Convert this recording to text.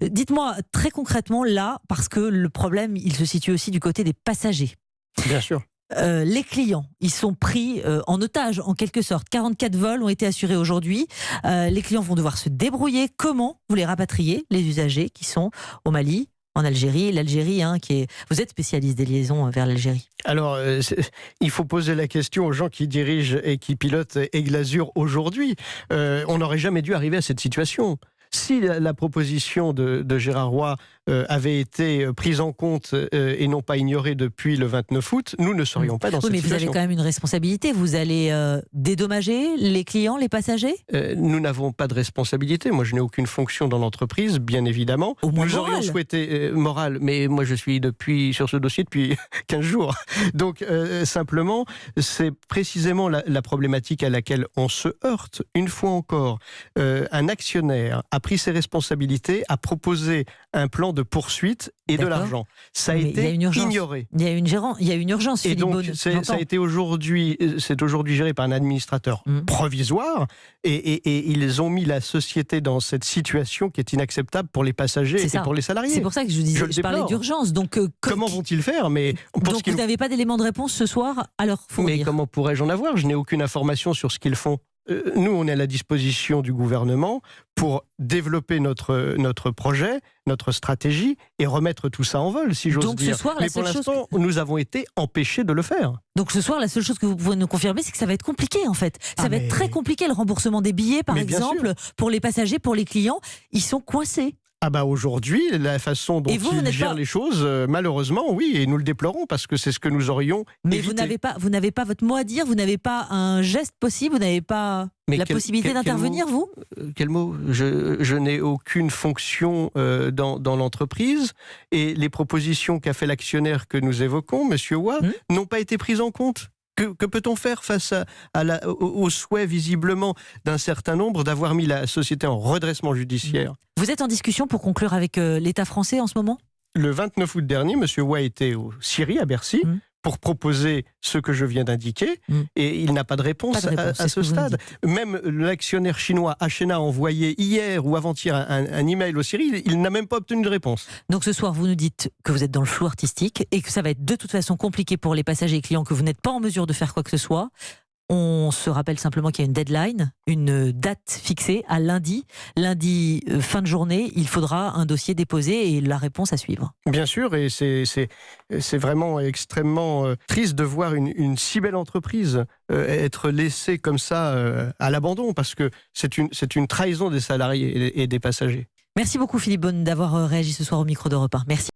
Dites-moi très concrètement là, parce que le problème, il se situe aussi du côté des passagers. Bien sûr. Les clients, ils sont pris en otage en quelque sorte. 44 vols ont été assurés aujourd'hui. Les clients vont devoir se débrouiller. Comment vous les rapatriez, les usagers qui sont au Mali, en Algérie, l'Algérie, vous êtes spécialiste des liaisons vers l'Algérie. Alors, il faut poser la question aux gens qui dirigent et qui pilotent Aigle Azur aujourd'hui. On n'aurait jamais dû arriver à cette situation. Si la proposition de Gérard Roy avait été prise en compte et non pas ignorée depuis le 29 août, nous ne serions pas dans cette situation. Mais vous avez quand même une responsabilité. Vous allez dédommager les clients, les passagers ? Nous n'avons pas de responsabilité. Moi, je n'ai aucune fonction dans l'entreprise, bien évidemment. Au moins nous morale. aurions souhaité morale, mais moi, je suis sur ce dossier depuis 15 jours. Donc, simplement, c'est précisément la problématique à laquelle on se heurte. Une fois encore, un actionnaire a pris ses responsabilités, a proposé un plan de poursuite et de l'argent. Ça a été ignoré. Il y a une urgence, et Philippe donc, Beaune, ça a été aujourd'hui géré par un administrateur provisoire et ils ont mis la société dans cette situation qui est inacceptable pour les passagers et pour les salariés. C'est pour ça que je parlais d'urgence. Donc, comment vont-ils faire? Donc vous n'avez pas d'éléments de réponse ce soir à leur fournir. Mais comment pourrais-je en avoir? Je n'ai aucune information sur ce qu'ils font. Nous, on est à la disposition du gouvernement pour développer notre projet, notre stratégie et remettre tout ça en vol, si j'ose dire. Mais pour l'instant, nous avons été empêchés de le faire. Donc ce soir, la seule chose que vous pouvez nous confirmer, c'est que ça va être compliqué en fait. Ça va être très compliqué, le remboursement des billets, par exemple, pour les passagers, pour les clients. Ils sont coincés. Ah bah aujourd'hui, la façon dont ils gèrent les choses, malheureusement, oui, et nous le déplorons parce que c'est ce que nous aurions évité. Vous n'avez pas votre mot à dire, vous n'avez pas un geste possible, vous n'avez pas possibilité d'intervenir, vous? Quel mot? Je n'ai aucune fonction dans l'entreprise et les propositions qu'a fait l'actionnaire que nous évoquons, M. Roy, n'ont pas été prises en compte. Que peut-on faire face au souhait visiblement d'un certain nombre d'avoir mis la société en redressement judiciaire? Vous êtes en discussion pour conclure avec l'État français en ce moment? Le 29 août dernier, M. Roy était au Syrie, à Bercy, pour proposer ce que je viens d'indiquer, et il n'a pas de réponse à ce stade. Même l'actionnaire chinois Ashena a envoyé hier ou avant-hier un email au Syrie, il n'a même pas obtenu de réponse. Donc ce soir, vous nous dites que vous êtes dans le flou artistique et que ça va être de toute façon compliqué pour les passagers et clients, que vous n'êtes pas en mesure de faire quoi que ce soit. On se rappelle simplement qu'il y a une deadline, une date fixée à lundi. Lundi, fin de journée, il faudra un dossier déposé et la réponse à suivre. Bien sûr, et c'est vraiment extrêmement triste de voir une si belle entreprise être laissée comme ça à l'abandon, parce que c'est une trahison des salariés et des passagers. Merci beaucoup Philippe Beaune d'avoir réagi ce soir au micro d'Europe 1. Merci.